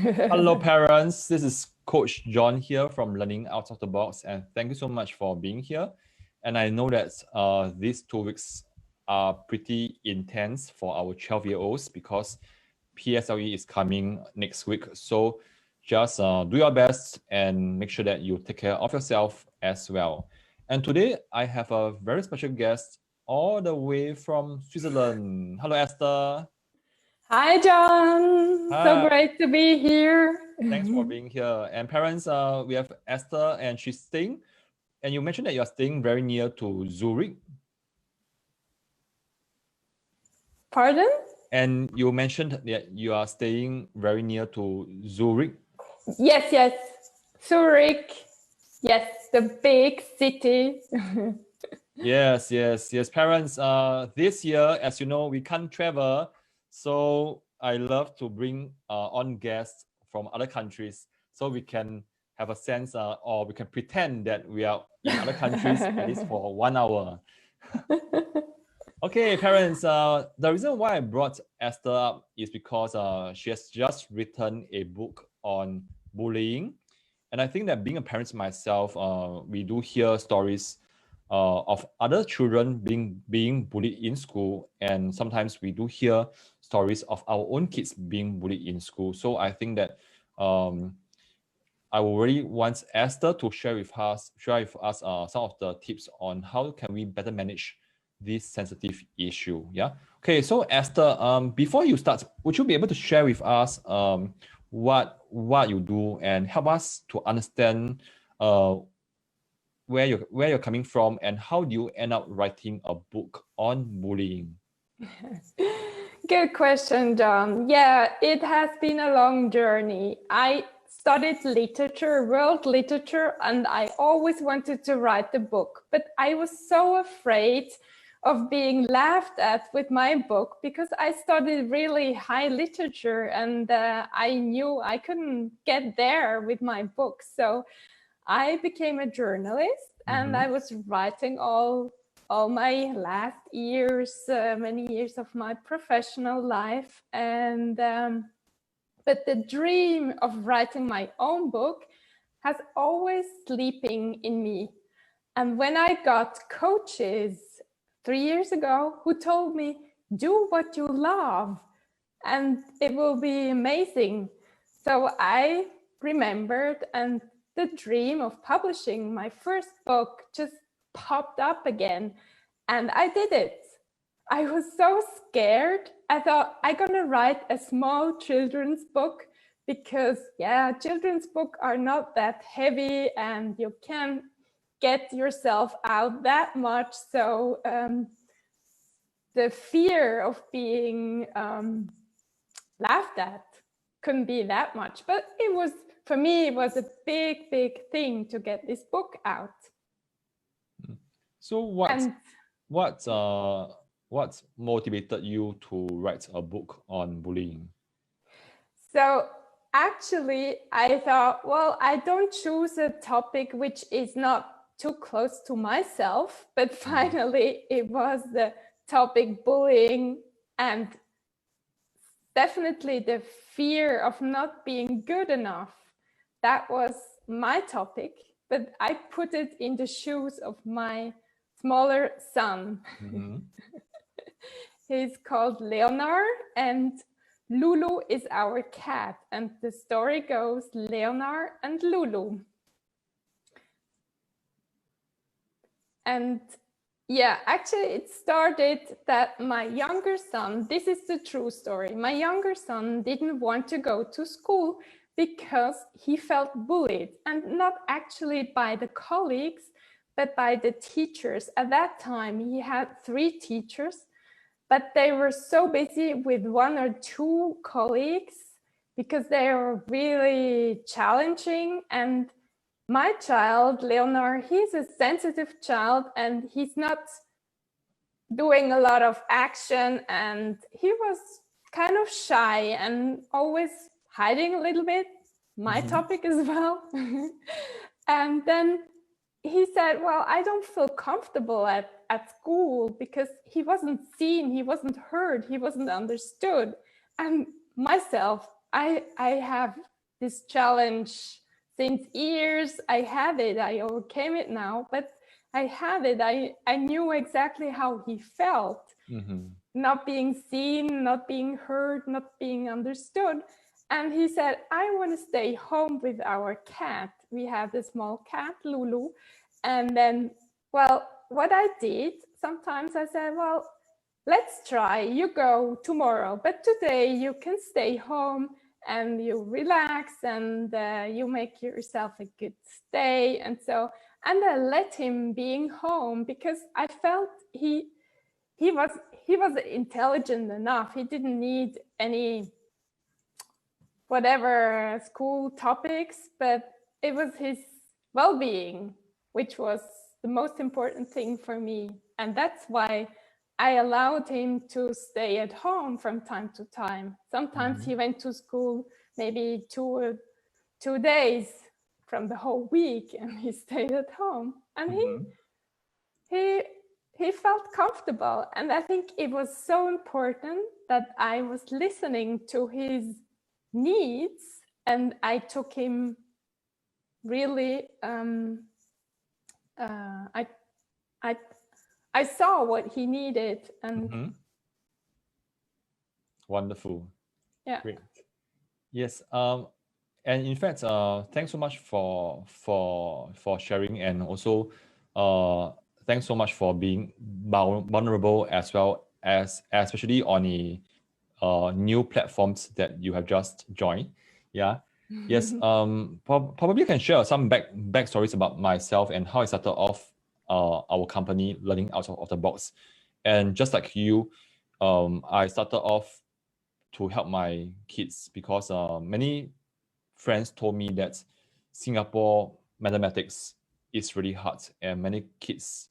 Hello, parents. This is Coach John here from Learning Out of the Box, and thank you so much for being here. And I know that these 2 weeks are pretty intense for our 12-year-olds because PSLE is coming next week. So just do your best and make sure that you take care of yourself as well. And today I have a very special guest all the way from Switzerland. Hello, Esther. Hi, John. Hi. So great to be here. Thanks for being here. And parents, we have Esther, and she's staying. And you mentioned that you're staying very near to Zurich. Pardon? And you mentioned that you are staying very near to Zurich. Yes. Zurich. Yes, the big city. Yes. Parents, this year, as you know, we can't travel. So I love to bring on guests from other countries so we can have a sense or we can pretend that we are in other countries at least for 1 hour. Okay, parents, the reason why I brought Esther up is because she has just written a book on bullying. And I think that being a parent myself, we do hear stories of other children being bullied in school. And sometimes we do hear stories of our own kids being bullied in school. So I think that I really want Esther to share with us some of the tips on how can we better manage this sensitive issue. Yeah. Okay. So Esther, before you start, would you be able to share with us what you do and help us to understand where you're coming from and how do you end up writing a book on bullying? Good question, John. Yeah, it has been a long journey. I studied literature, world literature, and I always wanted to write a book, but I was so afraid of being laughed at with my book because I studied really high literature and I knew I couldn't get there with my book. So I became a journalist and I was writing all my last years, many years of my professional life. And but the dream of writing my own book has always sleeping in me. And when I got coaches 3 years ago who told me, do what you love and it will be amazing. So I remembered, and the dream of publishing my first book just popped up again, and I did it. I was so scared. I thought I'm gonna write a small children's book because children's books are not that heavy and you can't get yourself out that much. So the fear of being laughed at couldn't be that much, but it was, for me, it was a big thing to get this book out. So what motivated you to write a book on bullying? So actually I thought, well, I don't choose a topic which is not too close to myself, but finally it was the topic bullying, and definitely the fear of not being good enough. That was my topic, but I put it in the shoes of my smaller son. He's called Leonard, and Loulou is our cat. And the story goes Leonard and Loulou. And yeah, actually it started that my younger son, this is the true story, my younger son didn't want to go to school because he felt bullied, and not actually by the colleagues, but by the teachers. At that time, he had 3 teachers, but they were so busy with 1 or 2 colleagues because they were really challenging. And my child, Leonard, he's a sensitive child and he's not doing a lot of action, and he was kind of shy and always hiding a little bit, my topic as well. And then he said, well, I don't feel comfortable at school because he wasn't seen, he wasn't heard, he wasn't understood. And myself, I have this challenge since years. I had it. I overcame it now, but I had it. I knew exactly how he felt, not being seen, not being heard, not being understood. And he said, I want to stay home with our cat. We have the small cat, Loulou. And then, well, what I did, sometimes I said, well, let's try. You go tomorrow, but today you can stay home and you relax and you make yourself a good stay. And so, and I let him being home because I felt he was intelligent enough. He didn't need any whatever school topics, but it was his well-being, which was the most important thing for me. And that's why I allowed him to stay at home from time to time. Sometimes he went to school maybe 2 days from the whole week, and he stayed at home. And he felt comfortable. And I think it was so important that I was listening to his needs, and I took him really. I saw what he needed, and wonderful. Yeah. Great. Yes. And in fact, thanks so much for sharing, and also thanks so much for being vulnerable as well, as especially on the new platforms that you have just joined. Yeah. Yes. Probably can share some back stories about myself and how I started off our company, Learning Out of the Box. And just like you, I started off to help my kids because many friends told me that Singapore mathematics is really hard and many kids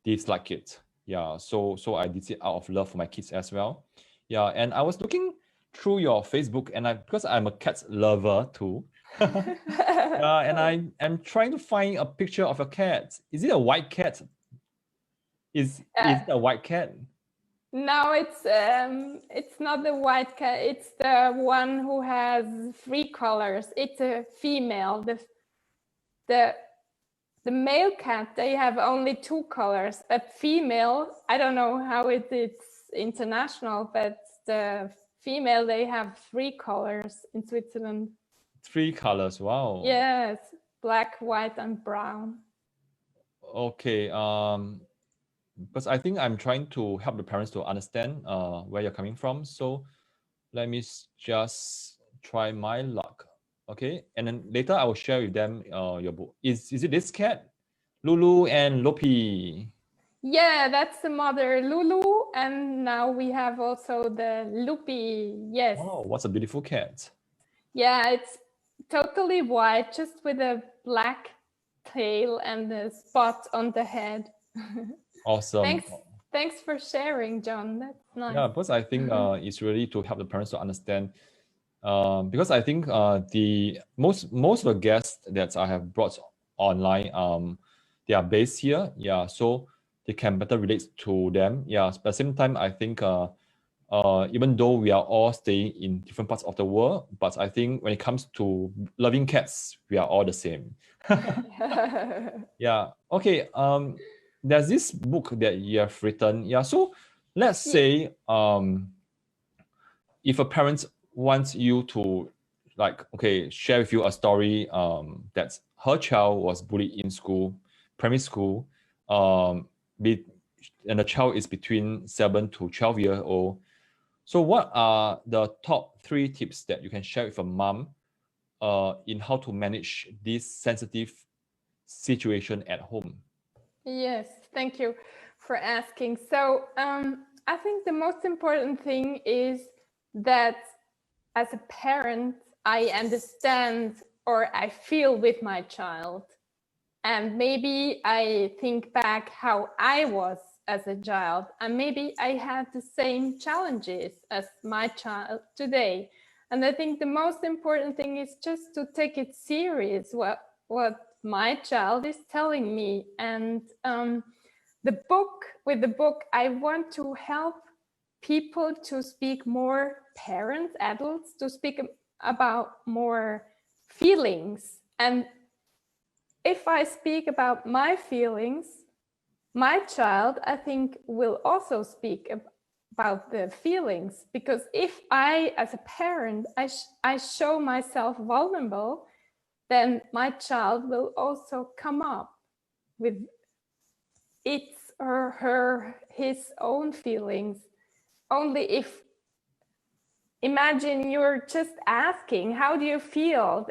dislike it. Yeah, so I did it out of love for my kids as well. Yeah, and I was looking through your Facebook, and because I'm a cat lover too. And I am trying to find a picture of a cat. Is it a white cat? Is it a white cat? No, it's not the white cat. It's the one who has 3 colors. It's a female. The male cat, they have only 2 colors. But female, I don't know how it's international, but the female, they have 3 colors in Switzerland. 3 colors, wow. Yes, black, white, and brown. Okay, because I think I'm trying to help the parents to understand where you're coming from. So let me just try my luck. Okay, and then later I will share with them your book. Is it this cat, Loulou and Lopi? Yeah, that's the mother, Loulou, and now we have also the Lopi. Yes. Oh, what's a beautiful cat. Yeah, it's totally white, just with a black tail and a spot on the head. Awesome. Thanks for sharing, John. That's nice. Yeah, because I think it's really to help the parents to understand. Because I think the most of the guests that I have brought online, they are based here. Yeah, so they can better relate to them. Yeah, but at the same time, I think even though we are all staying in different parts of the world, but I think when it comes to loving cats, we are all the same. Yeah. Okay. There's this book that you have written. Yeah. So let's say if a parent wants you to share with you a story that her child was bullied in school, primary school, and the child is between 7 to 12 years old. So what are the top 3 tips that you can share with a mom in how to manage this sensitive situation at home? Yes, thank you for asking. So I think the most important thing is that as a parent, I understand or I feel with my child. And maybe I think back how I was as a child, and maybe I had the same challenges as my child today. And I think the most important thing is just to take it serious, what my child is telling me. And with the book, I want to help people to speak more, parents, adults, to speak about more feelings. And if I speak about my feelings, my child, I think, will also speak about the feelings, because if I, as a parent, I show myself vulnerable, then my child will also come up with its or his own feelings. Only if, imagine you're just asking, how do you feel?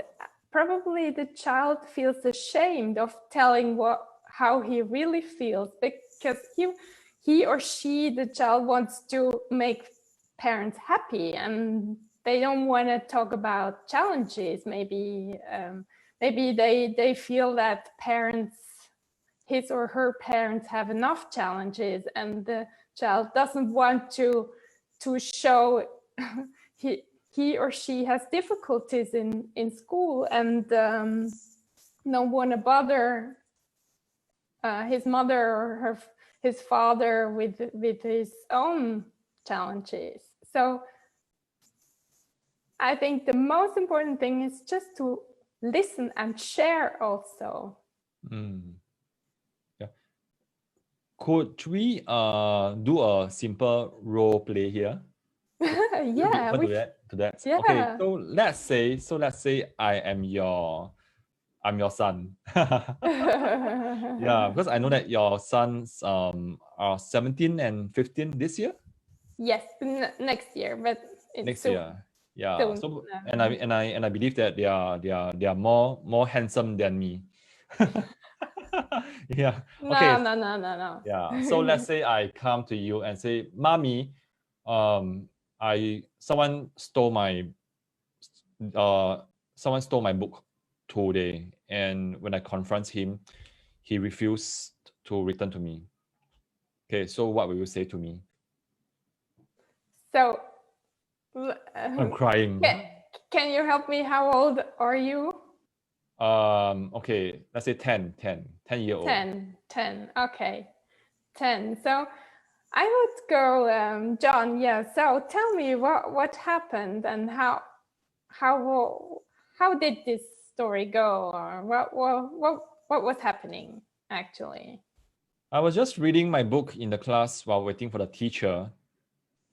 Probably the child feels ashamed of telling how he really feels, because he or she, the child, wants to make parents happy, and they don't want to talk about challenges. Maybe they feel that parents, his or her parents, have enough challenges, and the child doesn't want to show he or she has difficulties in school, and don't want to bother his mother or his father with his own challenges. So I think the most important thing is just to listen and share also. Yeah. Could we do a simple role play here? Yeah, to that. Yeah. Okay, so let's say I am your son. Yeah, because I know that your sons are 17 and 15 this year. Yes, next year, but it's Next soon. year. Yeah. Soon. So and I believe that they are more handsome than me. Yeah. Okay. No. Yeah. So let's say I come to you and say, "Mommy, someone stole my book today," and when I confront him, he refused to return to me. Okay, so what will you say to me? So I'm crying. Can you help me? How old are you? Okay, let's say 10 year old. 10. Okay, 10. So I would go, John. Yeah. So tell me what happened, and how did this story go, or what was happening actually? I was just reading my book in the class while waiting for the teacher,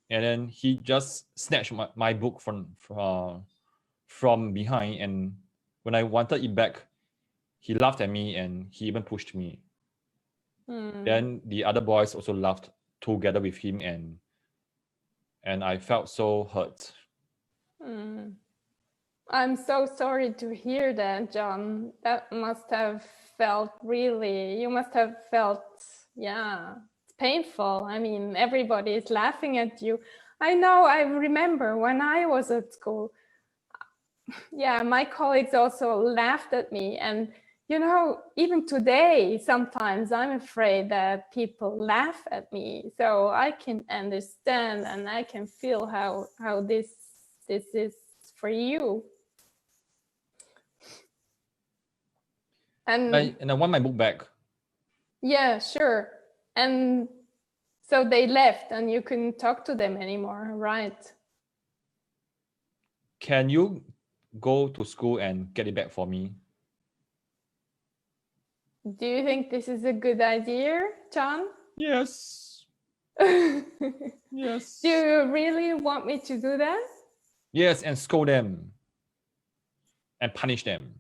and then he just snatched my book from behind, and when I wanted it back, he laughed at me and he even pushed me. Then the other boys also laughed together with him, and I felt so hurt. I'm so sorry to hear that, John. That must have felt you must have felt, yeah, it's painful. I mean, everybody is laughing at you. I know, I remember when I was at school, yeah, my colleagues also laughed at me. And, you know, even today, sometimes I'm afraid that people laugh at me. So I can understand and I can feel how this is for you. And I want my book back. Yeah, sure. And so they left and you couldn't talk to them anymore, right? Can you go to school and get it back for me? Do you think this is a good idea, John? Yes. Yes. Do you really want me to do that? Yes, and scold them. And punish them.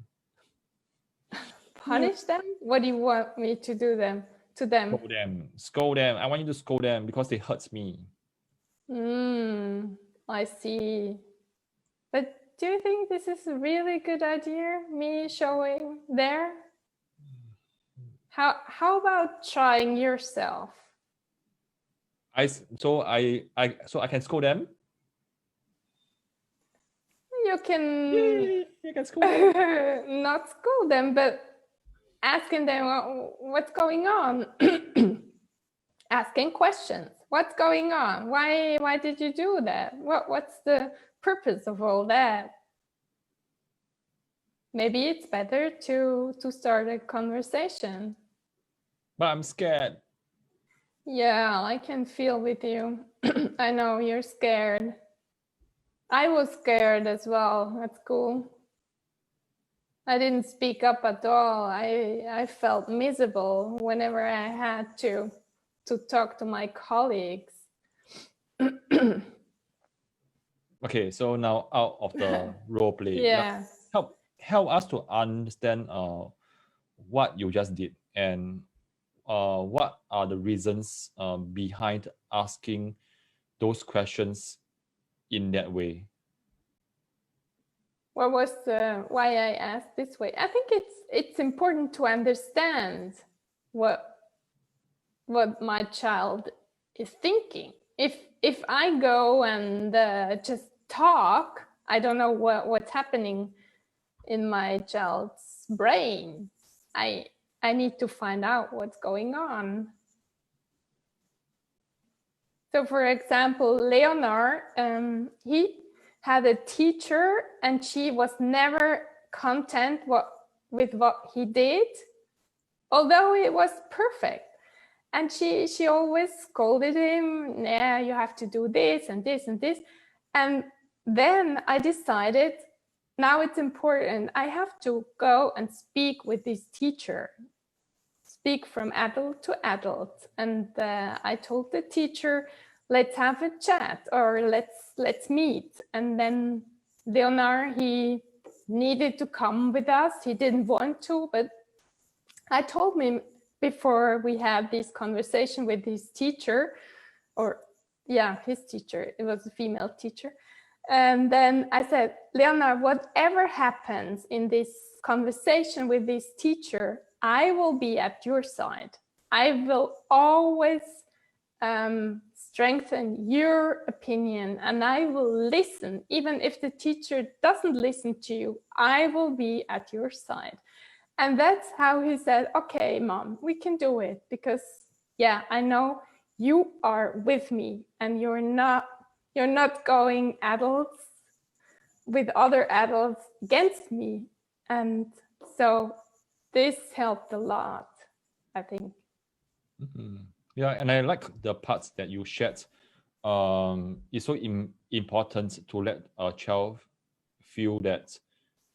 Punish them? What do you want me to do to them? Scold them. I want you to scold them because they hurt me. I see. But do you think this is a really good idea, me showing there? How about trying yourself? So I can scold them? You can, you can scold them. not scold them, but asking them what's going on. Asking questions. What's going on? Why did you do that? What's the purpose of all that? Maybe it's better to start a conversation. But I'm scared. Yeah, I can feel with you. I know you're scared. I was scared as well at school. I didn't speak up at all. I felt miserable whenever I had to talk to my colleagues. Okay, so now out of the role play, Yeah. help us to understand what you just did and what are the reasons behind asking those questions in that way. What was why I asked this way? I think it's important to understand what my child is thinking. If I go and just talk, I don't know what's happening in my child's brain. I need to find out what's going on. So, for example, Leonard, he had a teacher, and she was never content with what he did, although it was perfect. And she always scolded him. Yeah, you have to do this and this and this. And then I decided, now it's important. I have to go and speak with this teacher, speak from adult to adult. And I told the teacher, let's have a chat, or let's meet. And then Leonard, he needed to come with us. He didn't want to, but I told him before we had this conversation with his teacher, his teacher, it was a female teacher. And then I said, Leonard, whatever happens in this conversation with this teacher, I will be at your side. I will always strengthen your opinion, and I will listen. Even if the teacher doesn't listen to you, I will be at your side. And that's how he said, okay, Mom, we can do it, because I know you are with me, and you're not going adults with other adults against me. And so this helped a lot, I think. Mm-hmm. Yeah, and I like the parts that you shared. It's so important to let a child feel that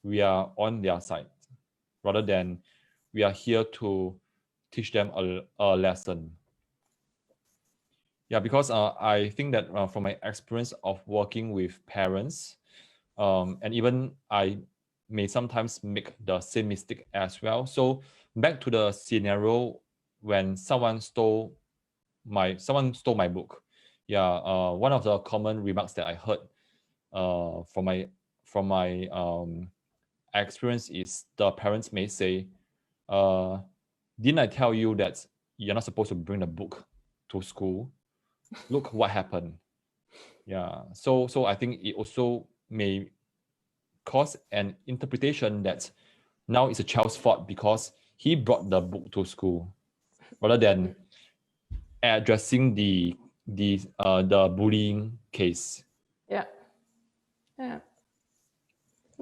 we are on their side, rather than we are here to teach them a lesson. Yeah, because I think that from my experience of working with parents, and even I may sometimes make the same mistake as well. So back to the scenario when someone stole my book. Yeah, one of the common remarks that I heard from my experience is the parents may say, didn't I tell you that you're not supposed to bring the book to school? Look what happened. Yeah, so I think it also may cause an interpretation that now it's a child's fault because he brought the book to school, rather than addressing the bullying case. Yeah.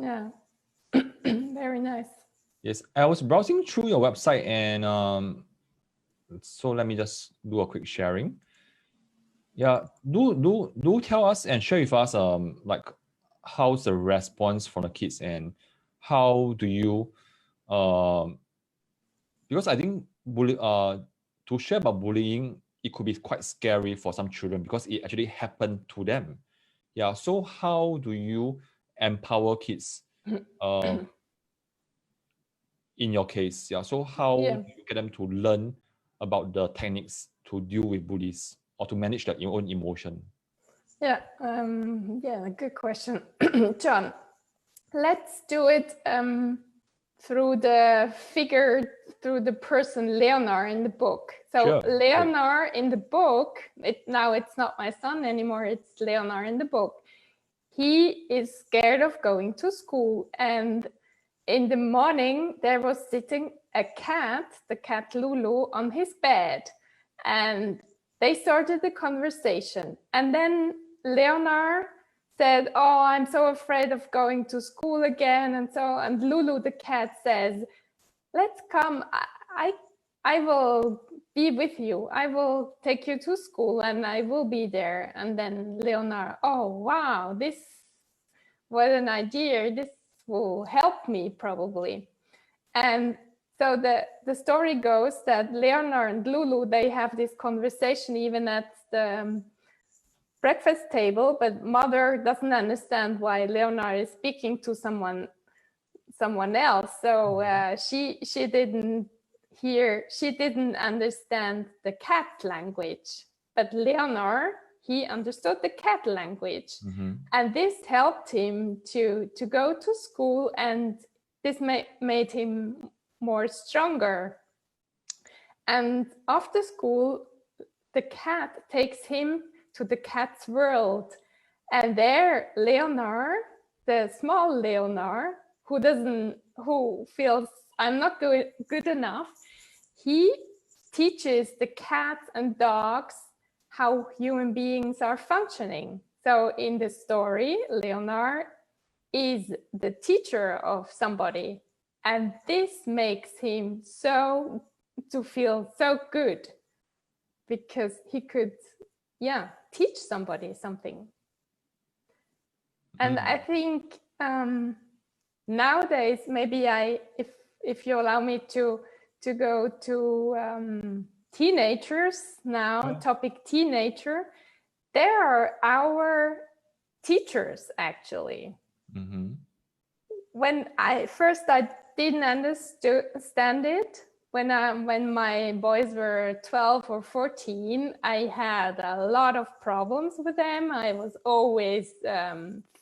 Very nice. Yes, I was browsing through your website, and so let me just do a quick sharing. Yeah, do tell us and share with us like how's the response from the kids, and how do you because I think to share about bullying, it could be quite scary for some children because it actually happened to them. Yeah, so how do you empower kids in your case? Yeah, so how do you get them to learn about the techniques to deal with bullies or to manage their own emotion? Yeah, good question, John. Let's do it through the person Leonard in the book. So sure. Leonard in the book, now it's not my son anymore, it's Leonard in the book. He is scared of going to school, and in the morning there was sitting a cat, the cat Loulou, on his bed, and they started the conversation. And then Leonard said, oh, I'm so afraid of going to school again. And Loulou, the cat, says, let's come. I will be with you. I will take you to school and I will be there. And then Leonard, oh, wow, this what an idea. This will help me probably. And so the story goes that Leonard and Loulou, they have this conversation even at the breakfast table, but mother doesn't understand why Leonard is speaking to someone else. So she didn't understand the cat language, but Leonard, he understood the cat language. And this helped him to go to school, and this made him more stronger. And after school, the cat takes him to the cat's world. And there, Leonard, the small Leonard, who feels I'm not good enough, he teaches the cats and dogs how human beings are functioning. So in the story, Leonard is the teacher of somebody, and this makes him feel so good, because he could teach somebody something. And I think nowadays, maybe if you allow me to go to teenagers now, topic teenager, they are our teachers actually. When I didn't understand it. When my boys were 12 or 14, I had a lot of problems with them. I was always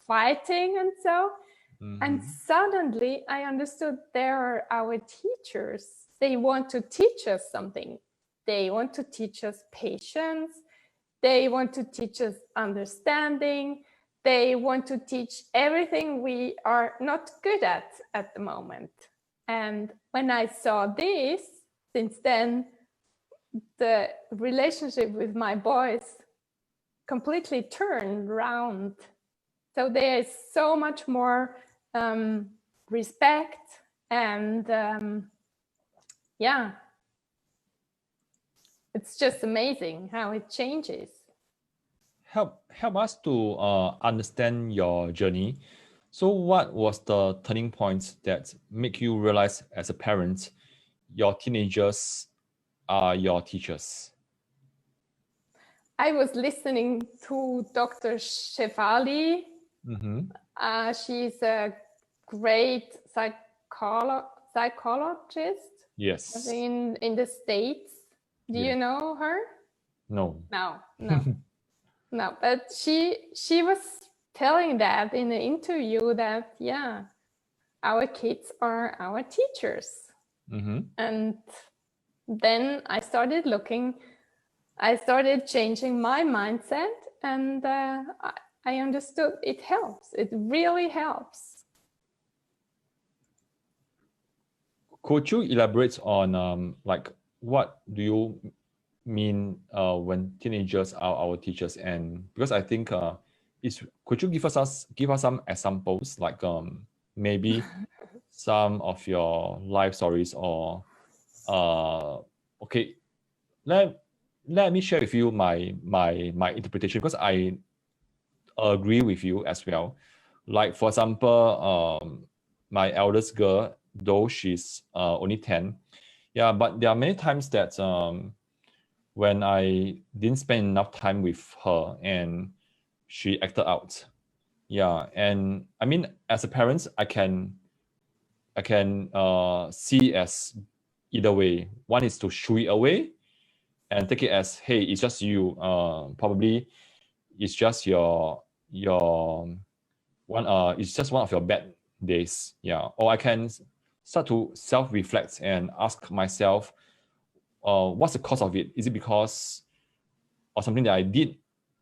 fighting and so. And suddenly I understood they are our teachers. They want to teach us something. They want to teach us patience. They want to teach us understanding. They want to teach everything we are not good at the moment. And when I saw this, since then, the relationship with my boys completely turned around. So there is so much more respect, and it's just amazing how it changes. Help us to understand your journey. So what was the turning point that make you realize as a parent, your teenagers are your teachers? I was listening to Dr. Shefali. She's a great psychologist. Yes. In the States. Do you know her? No. No, but she was telling that in an interview that our kids are our teachers. And then I started changing my mindset, and I understood it helps. It really helps. Could you elaborate on what do you mean when teenagers are our teachers? And because I think could you give us some examples, like maybe some of your life stories, or okay, let me share with you my interpretation, because I agree with you as well. Like for example, my eldest girl, though she's only 10, but there are many times that when I didn't spend enough time with her and she acted out. And I mean, as a parent, I can see as either way. One is to shoo it away and take it as, hey, it's just you. Probably it's just your one. It's just one of your bad days. Or I can start to self-reflect and ask myself, what's the cause of it? Is it because of something that I did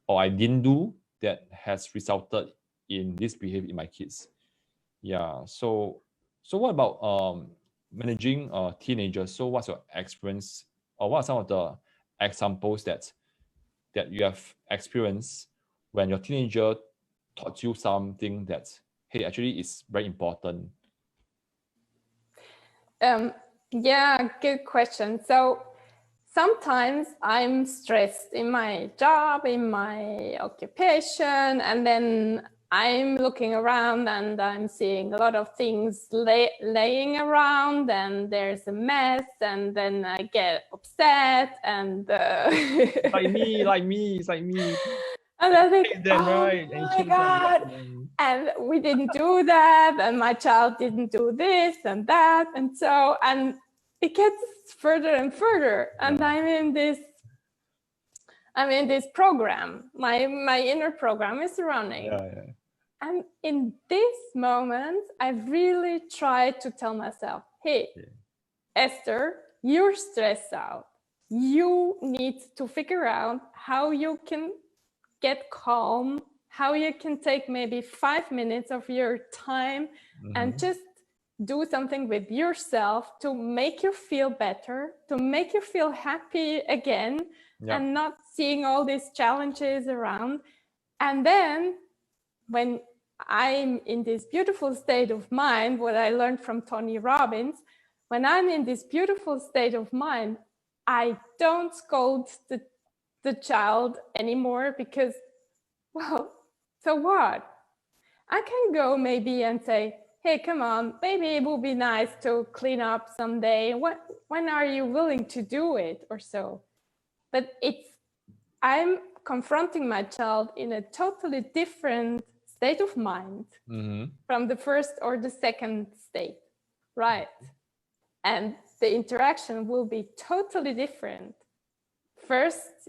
or I didn't do that has resulted in this behavior in my kids? So what about managing teenagers? So what's your experience, or what are some of the examples that you have experienced when your teenager taught you something that, hey, actually is very important? Good question. So sometimes I'm stressed in my job, in my occupation, and then I'm looking around and I'm seeing a lot of things laying around, and there's a mess, and then I get upset and like me, it's like me. And I think, Them, oh right? my God, and we didn't do that, and my child didn't do this and that, and so, and it gets further and further, and I'm in this program. My inner program is running. And in this moment, I really tried to tell myself, hey, Esther, you're stressed out. You need to figure out how you can get calm, how you can take maybe 5 minutes of your time and just do something with yourself to make you feel better, to make you feel happy again, and not seeing all these challenges around. And then when I'm in this beautiful state of mind, what I learned from Tony Robbins, when I'm in this beautiful state of mind, I don't scold the child anymore, because, well, so what? I can go maybe and say, hey, come on, maybe it would be nice to clean up someday. When are you willing to do it or so? But I'm confronting my child in a totally different state of mind from the first or the second state, right? And the interaction will be totally different. First,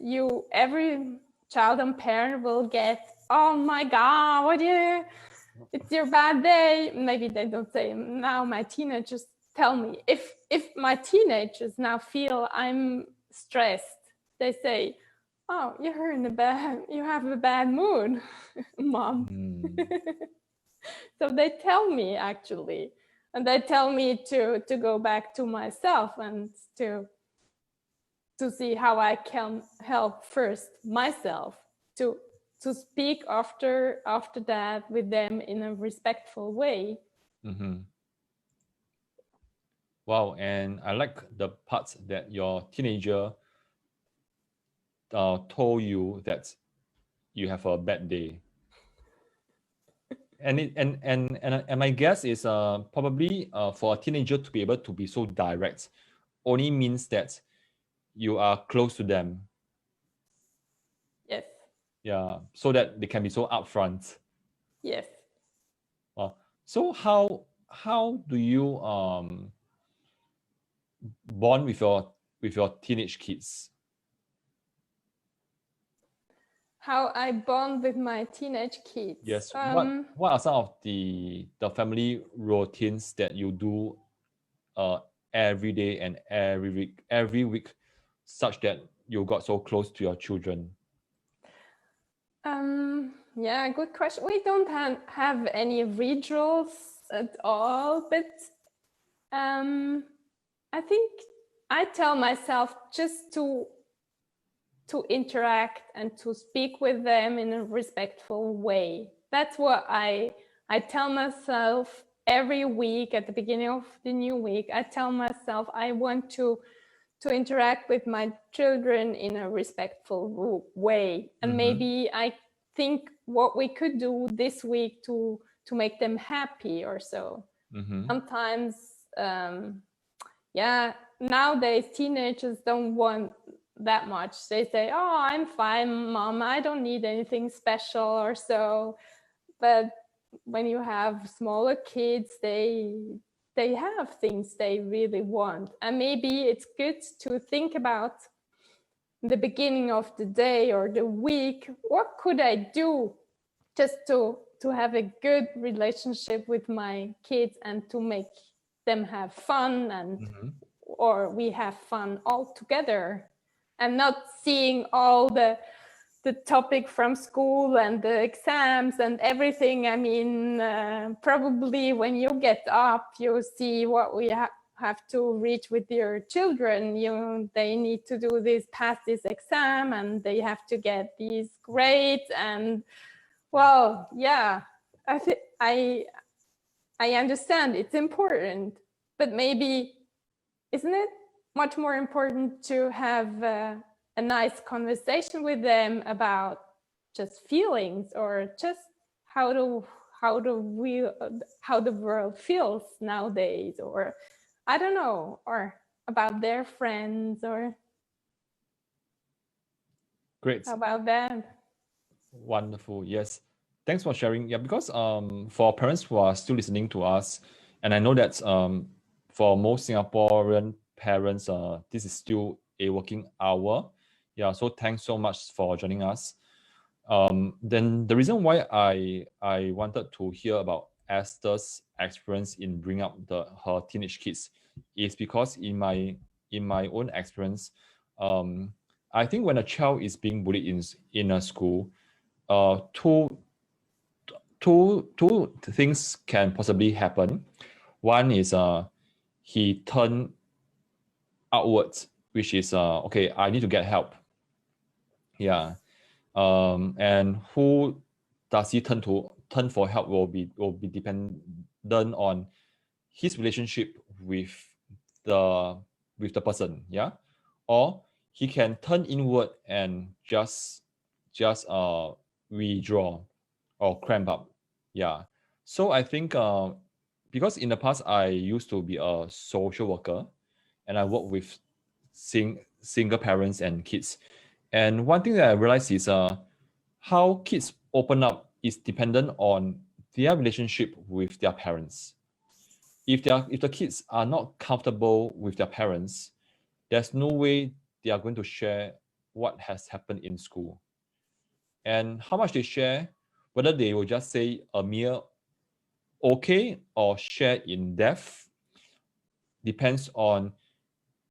every child and parent will get, oh my God, it's your bad day. Maybe they don't say, now my teenagers tell me. If my teenagers now feel I'm stressed, they say, oh, you have a bad mood, Mom. So they tell me, actually, and they tell me to go back to myself and to see how I can help first myself, to speak after that with them in a respectful way. Wow, and I like the parts that your teenager told you that you have a bad day. And my guess is probably for a teenager to be able to be so direct only means that you are close to them. Yes. Yeah, so that they can be so upfront. Yes. So how do you bond with your teenage kids? How I bond with my teenage kids? Yes. What are some of the family routines that you do every day and every week, such that you got so close to your children? Yeah, good question. We don't have any rituals at all, but I think I tell myself just to interact and to speak with them in a respectful way. That's what I tell myself every week. At the beginning of the new week, I tell myself I want to interact with my children in a respectful way. And maybe I think what we could do this week to make them happy or so. Sometimes, nowadays teenagers don't want that much. They say, oh, I'm fine, Mom, I don't need anything special or so. But when you have smaller kids, they have things they really want. And maybe it's good to think about the beginning of the day or the week. What could I do just to have a good relationship with my kids and to make them have fun, and or we have fun all together, and not seeing all the topic from school and the exams and everything. I mean, probably when you get up, you see what we have to reach with your children. They need to do this, pass this exam, and they have to get these grades. And well, yeah, I understand it's important, but maybe isn't it much more important to have a nice conversation with them about just feelings, or just how do how the world feels nowadays, or I don't know, or about their friends, or Great. how about that? Wonderful. Yes. Thanks for sharing. Yeah, because for parents who are still listening to us, and I know that for most Singaporean parents, this is still a working hour. Yeah, so thanks so much for joining us. Then the reason why I wanted to hear about Esther's experience in bringing up her teenage kids is because in my own experience, I think when a child is being bullied in a school, two things can possibly happen. One is he turned outwards, which is okay, I need to get help. Yeah. And who does he turn for help will be dependent on his relationship with the person. Yeah. Or he can turn inward and just withdraw or cramp up. Yeah. So I think because in the past I used to be a social worker and I work with single parents and kids. And one thing that I realized is how kids open up is dependent on their relationship with their parents. If the kids are not comfortable with their parents, there's no way they are going to share what has happened in school. And how much they share, whether they will just say a mere okay or share in depth, depends on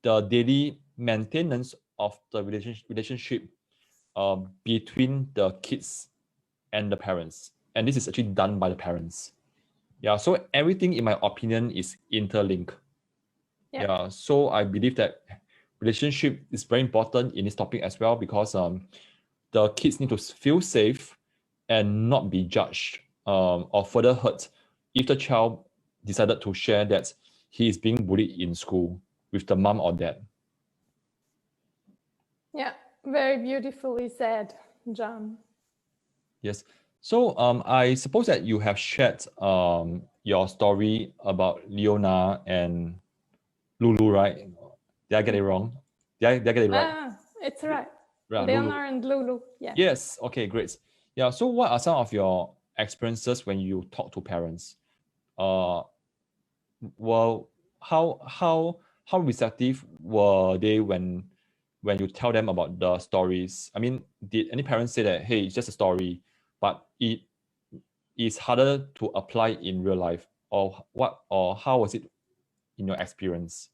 the daily maintenance of the relationship between the kids and the parents. And this is actually done by the parents. Yeah, so everything, in my opinion, is interlinked. Yeah, so I believe that relationship is very important in this topic as well, because the kids need to feel safe and not be judged or further hurt if the child decided to share that he is being bullied in school with the mom or dad. Yeah, very beautifully said, John. Yes. So I suppose that you have shared your story about Leonard and Loulou, right? Did I get it wrong? Did I get it right? It's right. Yeah, Loulou. Leonard and Loulou. Yeah. Yes. Okay, great. Yeah. So what are some of your experiences when you talk to parents? Well, how receptive were they when you tell them about the stories? I mean, did any parents say that, hey, it's just a story, but it is harder to apply in real life, or what, or how was it in your experience?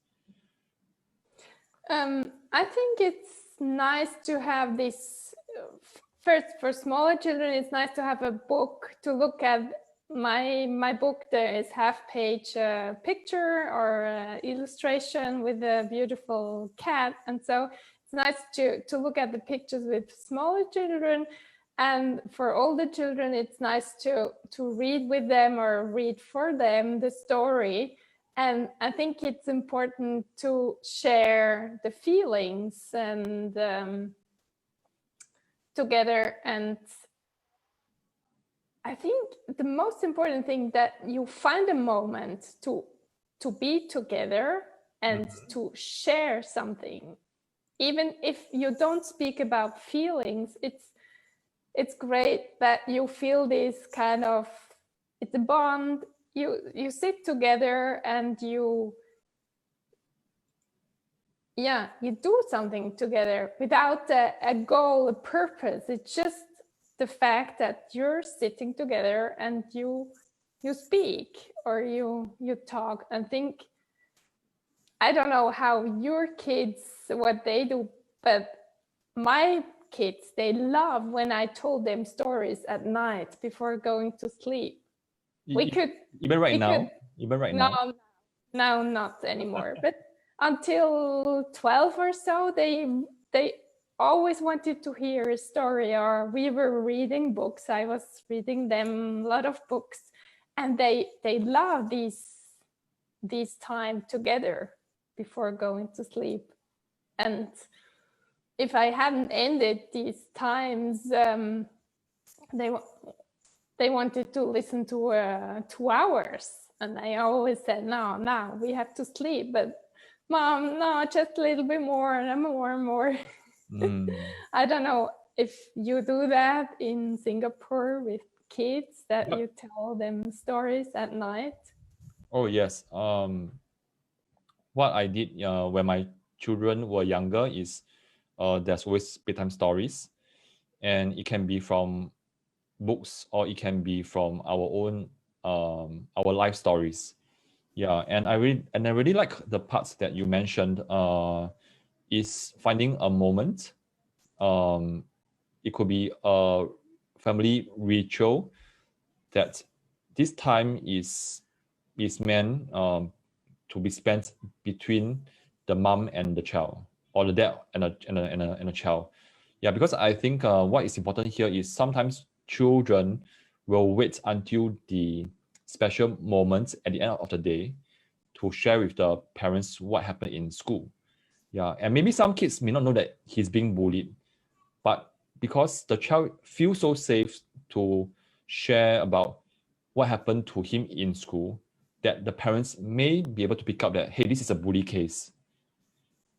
I think it's nice to have this. First, for smaller children, it's nice to have a book to look at. My book, there is half-page picture or illustration with a beautiful cat, and so it's nice to look at the pictures with smaller children. And for older children, it's nice to read with them or read for them the story. And I think it's important to share the feelings and together. And I think the most important thing that you find a moment to be together and to share something. Even if you don't speak about feelings, it's great that you feel this kind of, it's a bond. You sit together and you do something together without a goal, a purpose. It's just the fact that you're sitting together and you speak or you talk and think. I don't know how your kids, what they do, but my kids, they love when I told them stories at night before going to sleep. Even right now. No, not anymore. But until 12 or so, they always wanted to hear a story, or we were reading books. I was reading them a lot of books, and they love these time together before going to sleep. And if I hadn't ended these times, they wanted to listen to 2 hours. And I always said, no, we have to sleep. But Mom, no, just a little bit more and more. I don't know if you do that in Singapore with kids, that you tell them stories at night. Oh, yes. What I did when my children were younger is there's always bedtime stories, and it can be from books or it can be from our own our life stories. Yeah, and I really like the parts that you mentioned. Is finding a moment. It could be a family ritual that this time is meant to be spent between the mom and the child, or the dad and a child. Yeah, because I think what is important here is sometimes children will wait until the special moments at the end of the day to share with the parents what happened in school. Yeah, and maybe some kids may not know that he's being bullied, but because the child feels so safe to share about what happened to him in school, that the parents may be able to pick up that, hey, this is a bully case.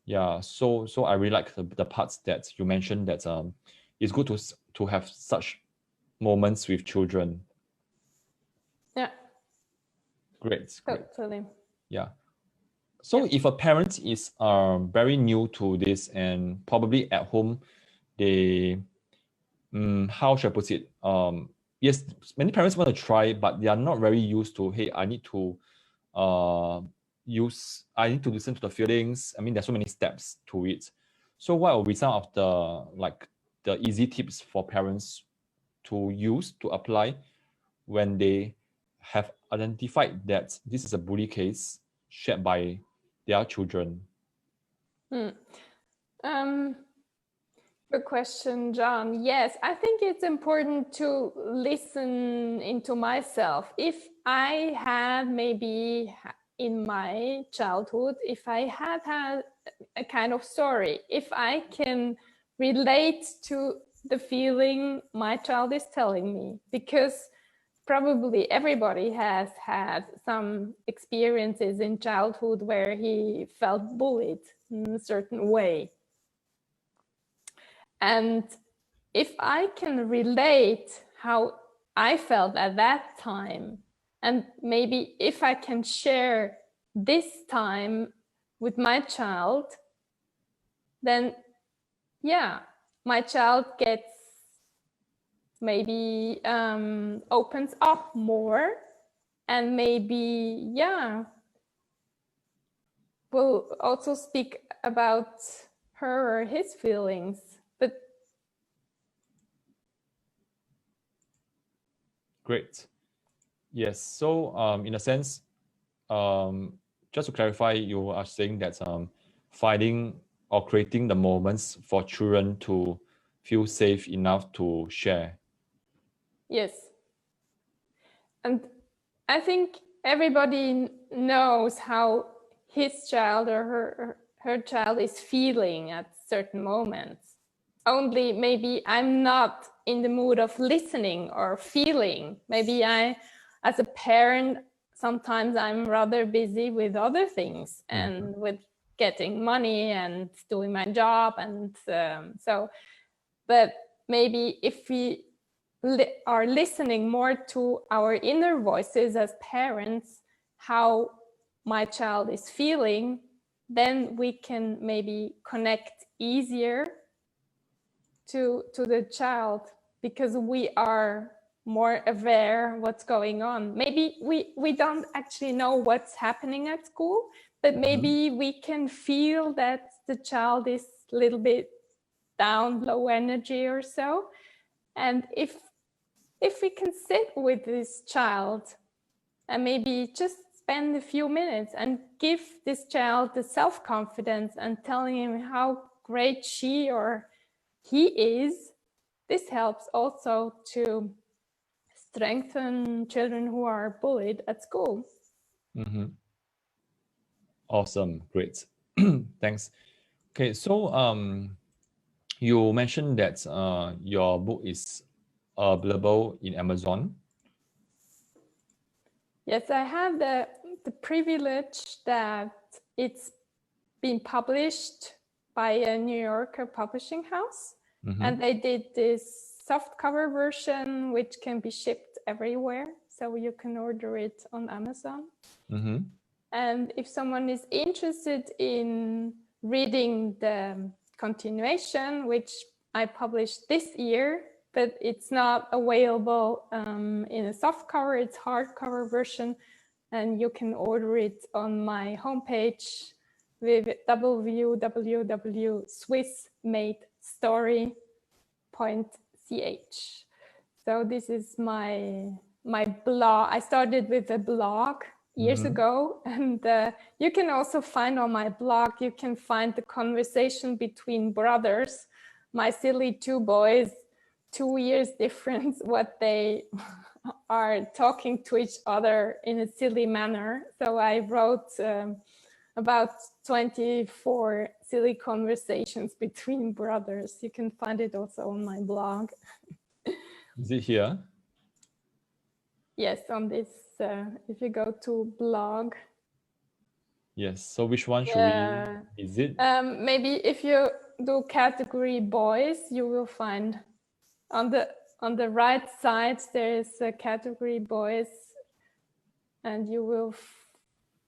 Yeah, so I really like the parts that you mentioned, that it's good to have such moments with children. Yeah. Great. Totally. Yeah. So if a parent is very new to this and probably at home, they, how should I put it? Yes, many parents want to try, but they are not very used to, hey, I need to listen to the feelings. I mean, there's so many steps to it. So what will be some of the easy tips for parents to use, to apply when they have identified that this is a bully case shared by their children? Good question, John. Yes, I think it's important to listen into myself. If I had maybe in my childhood, if I have had a kind of story, if I can relate to the feeling my child is telling me, because probably everybody has had some experiences in childhood where he felt bullied in a certain way. And if I can relate how I felt at that time, and maybe if I can share this time with my child, then yeah, my child gets maybe opens up more, and maybe will also speak about her or his feelings. But great. Yes. So in a sense, just to clarify, you are saying that finding or creating the moments for children to feel safe enough to share. Yes. And I think everybody knows how his child or her child is feeling at certain moments. Only maybe I'm not in the mood of listening or feeling. Maybe as a parent, sometimes I'm rather busy with other things and with getting money and doing my job. And but maybe if we are listening more to our inner voices as parents, how my child is feeling, then we can maybe connect easier to the child, because we are more aware what's going on. Maybe we don't actually know what's happening at school, but maybe we can feel that the child is a little bit down, low energy or so. And if we can sit with this child and maybe just spend a few minutes and give this child the self-confidence and telling him how great she or he is, this helps also to strengthen children who are bullied at school. Awesome. Great. Thanks. Okay, so you mentioned that your book is available in Amazon. Yes, I have the privilege that it's been published by a New Yorker publishing house. And they did this soft cover version, which can be shipped everywhere. So you can order it on Amazon. And if someone is interested in reading the continuation, which I published this year, but it's not available in a soft cover, it's hardcover version, and you can order it on my homepage with www.swissmadestory.ch. So this is my blog. I started with a blog years ago, and you can also find on my blog, you can find the conversation between brothers, my silly two boys, 2 years difference, what they are talking to each other in a silly manner. So I wrote about 24 silly conversations between brothers. You can find it also on my blog. Is it here? Yes, on this, if you go to blog. Yes, so which one should we visit? Maybe if you do category boys, you will find on the right side, there is a category boys, and you will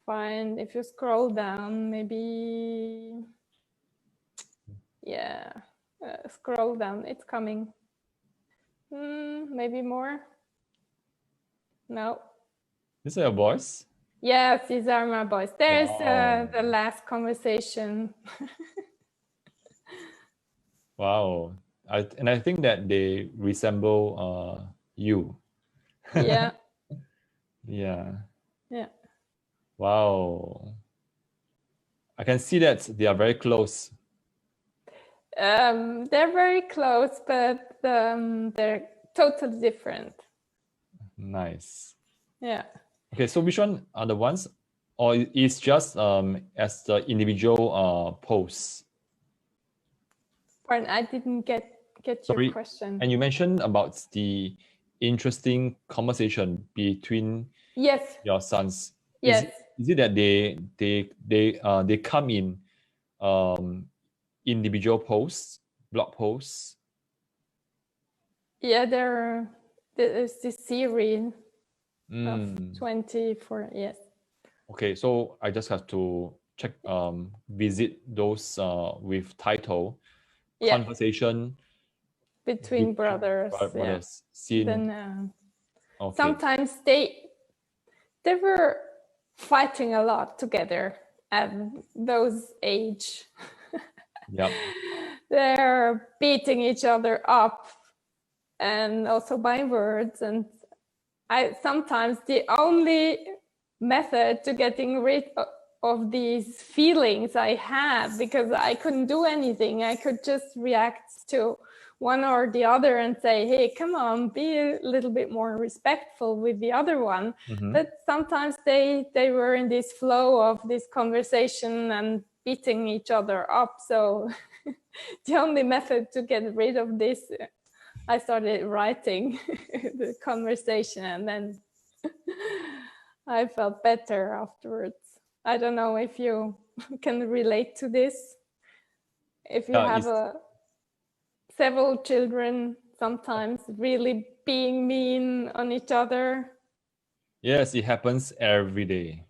find, if you scroll down, maybe, scroll down, it's coming. Maybe more. No. These are your boys? Yes, these are my boys. There's the last conversation. Wow. And I think that they resemble you. Yeah. Yeah. Yeah. Wow. I can see that they are very close. They're very close, but they're totally different. Nice. Yeah. Okay, so which one are the ones, or it's just as the individual posts? Pardon, I didn't get your question. And you mentioned about the interesting conversation between your sons. Yes. Is it that they come in individual posts, blog posts? Yeah, there's this series of 24. Yes. Okay, so I just have to check visit those with title conversation between brothers. Seen. Then sometimes they were fighting a lot together at those age. Yeah. They're beating each other up, and also by words. And sometimes the only method to getting rid of these feelings I had, because I couldn't do anything, I could just react to one or the other and say, hey, come on, be a little bit more respectful with the other one. But sometimes they were in this flow of this conversation and beating each other up. So the only method to get rid of this, I started writing the conversation, and then I felt better afterwards. I don't know if you can relate to this. If you have several children, sometimes really being mean on each other. Yes, it happens every day.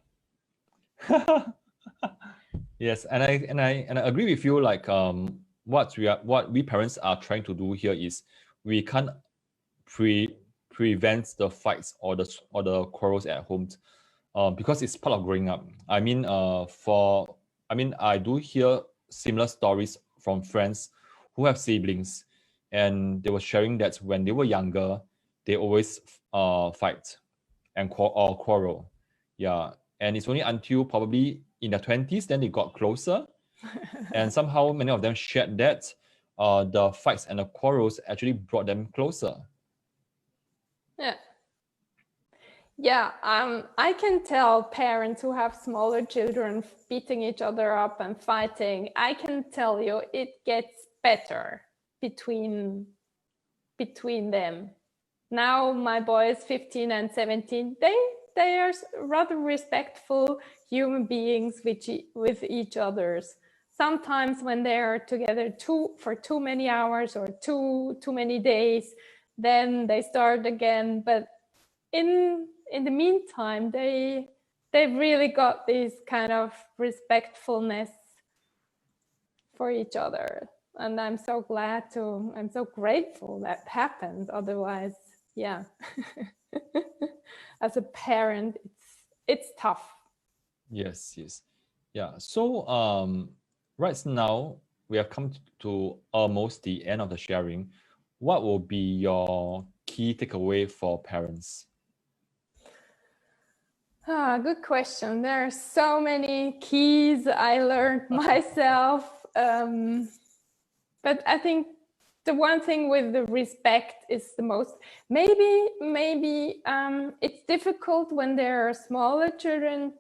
Yes, and I agree with you. Like what we parents are trying to do here is we can't prevent the fights or the quarrels at home, because it's part of growing up. I mean, I do hear similar stories from friends who have siblings, and they were sharing that when they were younger, they always fight and quarrel. Yeah, and it's only until probably in their 20s then they got closer, and somehow many of them shared that the fights and the quarrels actually brought them closer. Yeah, I can tell parents who have smaller children beating each other up and fighting, I can tell you it gets better between them. Now my boys 15 and 17, they they are rather respectful human beings with each others. Sometimes when they are together for too many hours or too many days, then they start again. But in the meantime, they've really got this kind of respectfulness for each other. And I'm so grateful that happened. Otherwise, yeah, as a parent, it's tough. Yes, yes. Yeah. So right now we have come to almost the end of the sharing. What will be your key takeaway for parents? Good question. There are so many keys I learned myself. But I think the one thing with the respect is the most. Maybe it's difficult when there are smaller children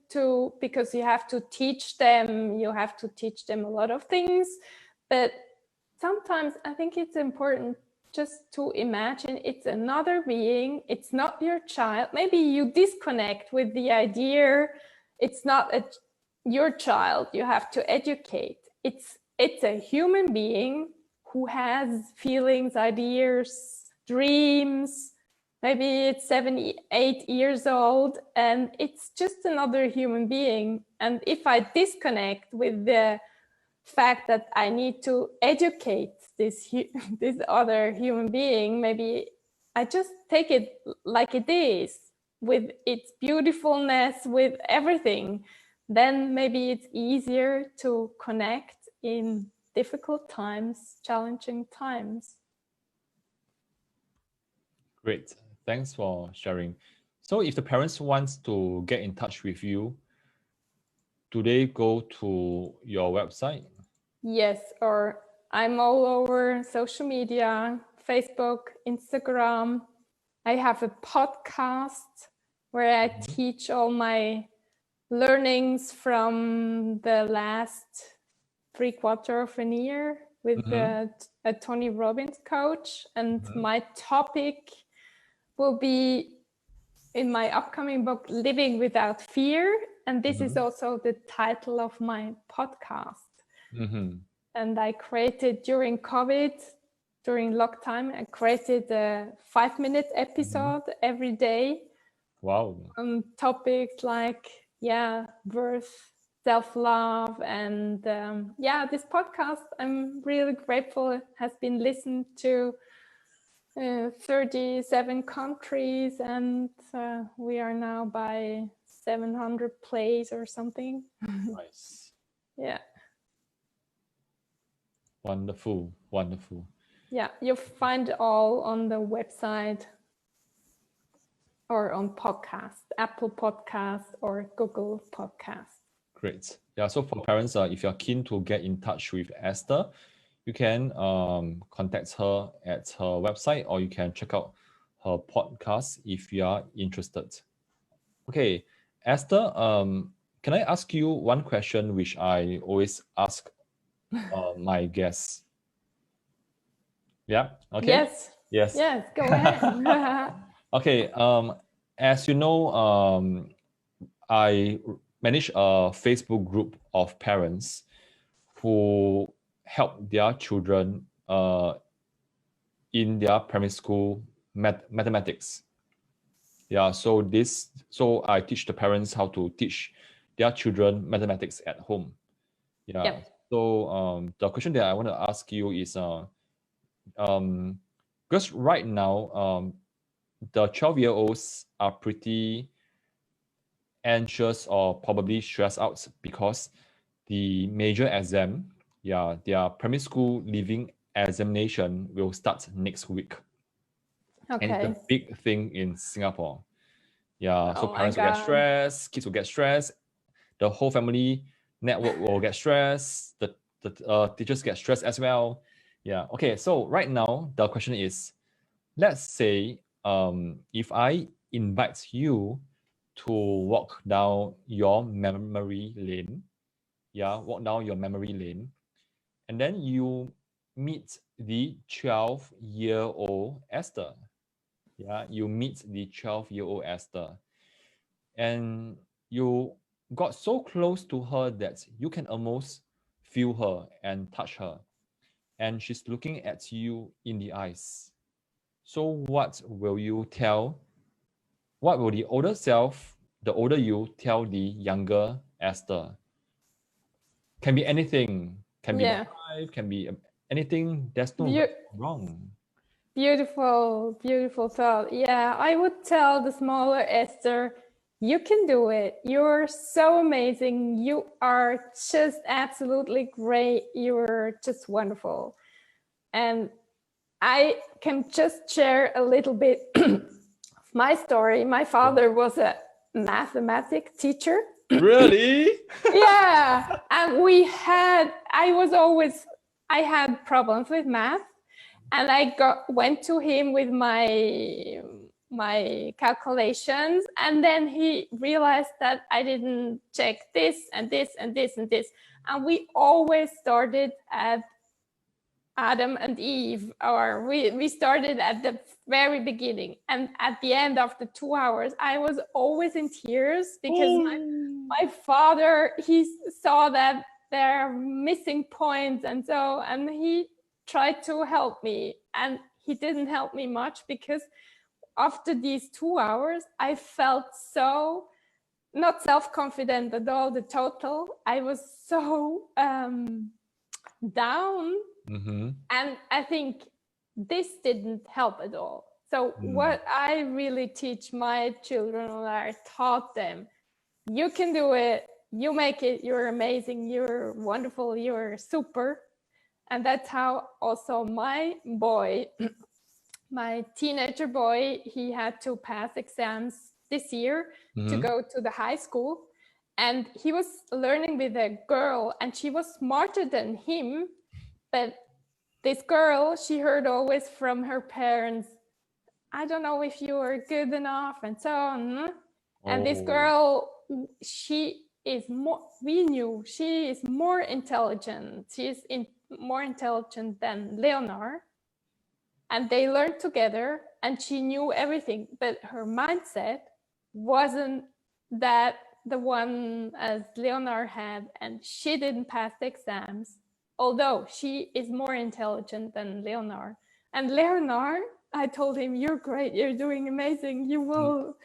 because you have to teach them a lot of things. But sometimes I think it's important just to imagine it's another being. It's not your child. Maybe you disconnect with the idea it's not your child you have to educate. It's a human being who has feelings, ideas, dreams. Maybe it's 8 years old, and it's just another human being. And if I disconnect with the fact that I need to educate this other human being, maybe I just take it like it is, with its beautifulness, with everything. Then maybe it's easier to connect in difficult times, challenging times. Great. Thanks for sharing. So if the parents wants to get in touch with you, do they go to your website? Yes, or I'm all over social media, Facebook, Instagram. I have a podcast where I teach all my learnings from the last 3/4 of a year with a Tony Robbins coach. And my topic will be in my upcoming book, Living Without Fear. And this is also the title of my podcast. And I created during COVID, during lockdown, I created a 5-minute episode every day. Wow. On topics like, birth, self-love, and this podcast, I'm really grateful, it has been listened to 37 countries, and we are now by 700 plays or something. Nice. Yeah. Wonderful, wonderful. Yeah, you'll find all on the website or on podcast, Apple Podcast or Google Podcast. Great. Yeah, so for parents, if you're keen to get in touch with Esther, you can contact her at her website, or you can check out her podcast if you are interested. Okay, Esther, can I ask you one question which I always ask my guests? Yeah, okay. Yes, go ahead. Okay, as you know, I manage a Facebook group of parents who help their children in their primary school mathematics. Yeah, so I teach the parents how to teach their children mathematics at home. Yeah. Yep. So the question that I want to ask you is because right now the 12-year-olds are pretty anxious or probably stressed out because the major exam, their primary school leaving examination will start next week. Okay. And it's a big thing in Singapore. Yeah, so Oh parents will get stressed, kids will get stressed, the whole family network will get stressed, the teachers get stressed as well. Yeah, okay, so right now the question is, let's say if I invite you to walk down your memory lane, and then you meet the 12-year-old Esther. Yeah, you meet the 12-year-old Esther. and you got so close to her that you can almost feel her and touch her, and she's looking at you in the eyes. So what will you tell? What will the older self, the older you, tell the younger Esther? Can be anything. Can be about Yeah. life. Can be anything. There's no Beau- wrong. Beautiful, beautiful thought. Yeah, I would tell the smaller Esther, you can do it. You're so amazing. You are just absolutely great. You're just wonderful. And I can just share a little bit of my story. My father was a mathematics teacher. Really? Yeah. And I had problems with math. And I went to him with my calculations, and then he realized that I didn't check this and this and this and this. And we always started at Adam and Eve, or we started at the very beginning. And at the end, after 2 hours, I was always in tears because my father, he saw that there are missing points, and he tried to help me, and he didn't help me much, because after these 2 hours I felt so not self-confident at all. The total, I was so down. And I think this didn't help at all. So what I really teach my children, or I taught them, you can do it, you make it, you're amazing, you're wonderful, you're super. And that's how also my boy, my teenager boy, he had to pass exams this year to go to the high school. And he was learning with a girl, and she was smarter than him. But this girl, she heard always from her parents, I don't know if you are good enough, and so on. And this girl, she is more, we knew she is more intelligent. She is more intelligent than Leonard. And they learned together, and she knew everything, but her mindset wasn't that the one as Leonard had, and she didn't pass the exams, although she is more intelligent than Leonard. And Leonard, I told him, you're great, you're doing amazing, you will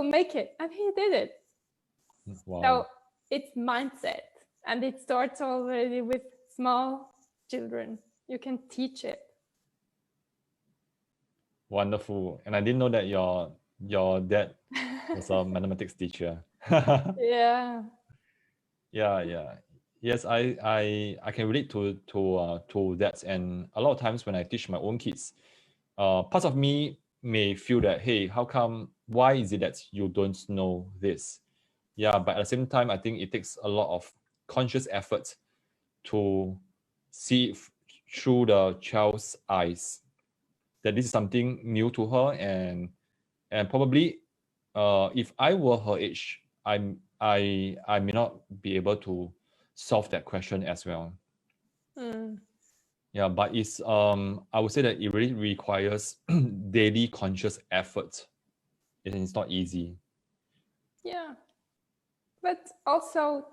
make it. And he did it. Wow. So it's mindset, and it starts already with small children. You can teach it. Wonderful. And I didn't know that your dad was a mathematics teacher. Yeah. Yeah. Yes, I can relate to that. And a lot of times when I teach my own kids, parts of me may feel that, hey, why is it that you don't know this? Yeah, but at the same time, I think it takes a lot of conscious effort to see through the child's eyes that this is something new to her, and probably if I were her age, I may not be able to solve that question as well. Yeah, but it's I would say that it really requires daily conscious effort, and it's not easy. Yeah, but also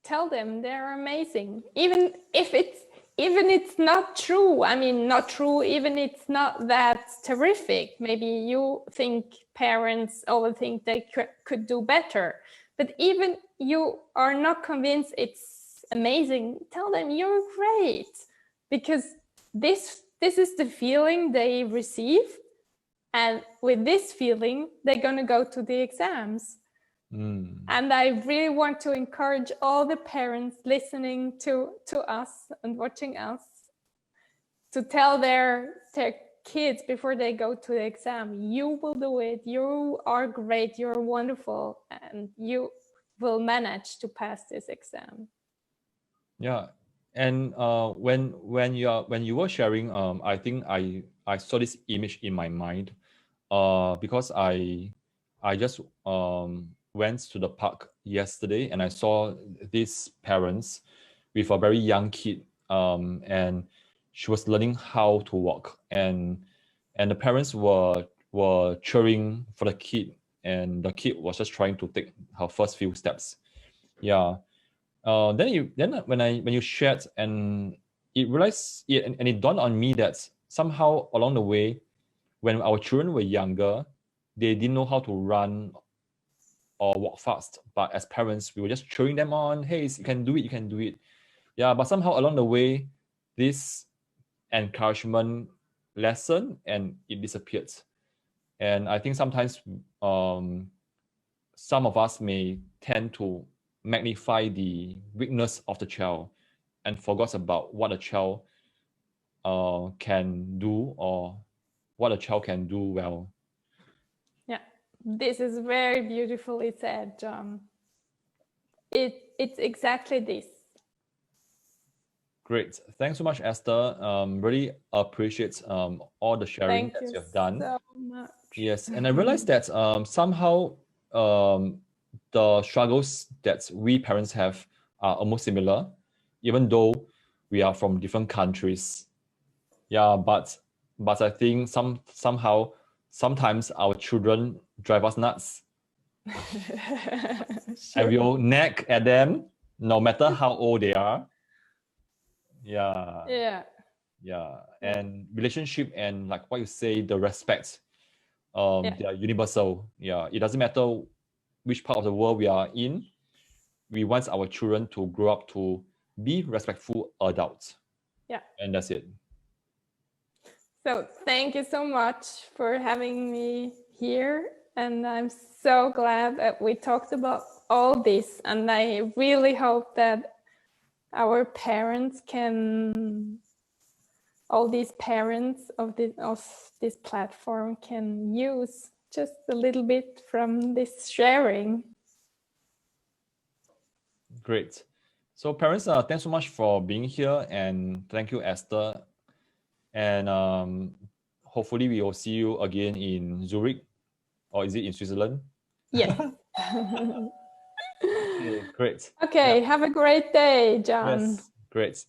tell them they're amazing, even if it's not true. I mean, not true, even it's not that terrific. Maybe you think parents overthink they could do better, but even you are not convinced it's amazing, tell them you're great, because this is the feeling they receive, and with this feeling they're going to go to the exams. And I really want to encourage all the parents listening to us and watching us to tell their kids before they go to the exam, you will do it, you are great, you're wonderful, and you will manage to pass this exam. Yeah, and when you were sharing, I think I saw this image in my mind, because I just went to the park yesterday, and I saw these parents with a very young kid, and she was learning how to walk, and the parents were cheering for the kid, and the kid was just trying to take her first few steps. Yeah. Then when you shared, and it dawned on me that somehow along the way, when our children were younger, they didn't know how to run or walk fast. But as parents, we were just cheering them on. Hey, you can do it, you can do it. Yeah, but somehow along the way, this encouragement lessened and it disappeared. And I think sometimes some of us may tend to magnify the weakness of the child and forgot about what a child can do, or what a child can do well. Yeah, this is very beautifully said, John. It's exactly this. Great. Thanks so much, Esther. Really appreciate all the sharing that you have done. Thank you so much. Yes, and I realized that somehow the struggles that we parents have are almost similar, even though we are from different countries. Yeah, but I think sometimes our children drive us nuts. Sure. And we'll nag at them no matter how old they are. Yeah. And relationship and like what you say, the respect, they are universal. Yeah, it doesn't matter which part of the world we are in. We want our children to grow up to be respectful adults. Yeah. And that's it. So thank you so much for having me here. And I'm so glad that we talked about all this. And I really hope that our parents all these parents of this platform can use just a little bit from this sharing. Great. So parents, thanks so much for being here, and thank you, Esther. And hopefully we will see you again in Zurich, or is it in Switzerland? Yes. Okay, great. Okay, have a great day, John. Yes, great.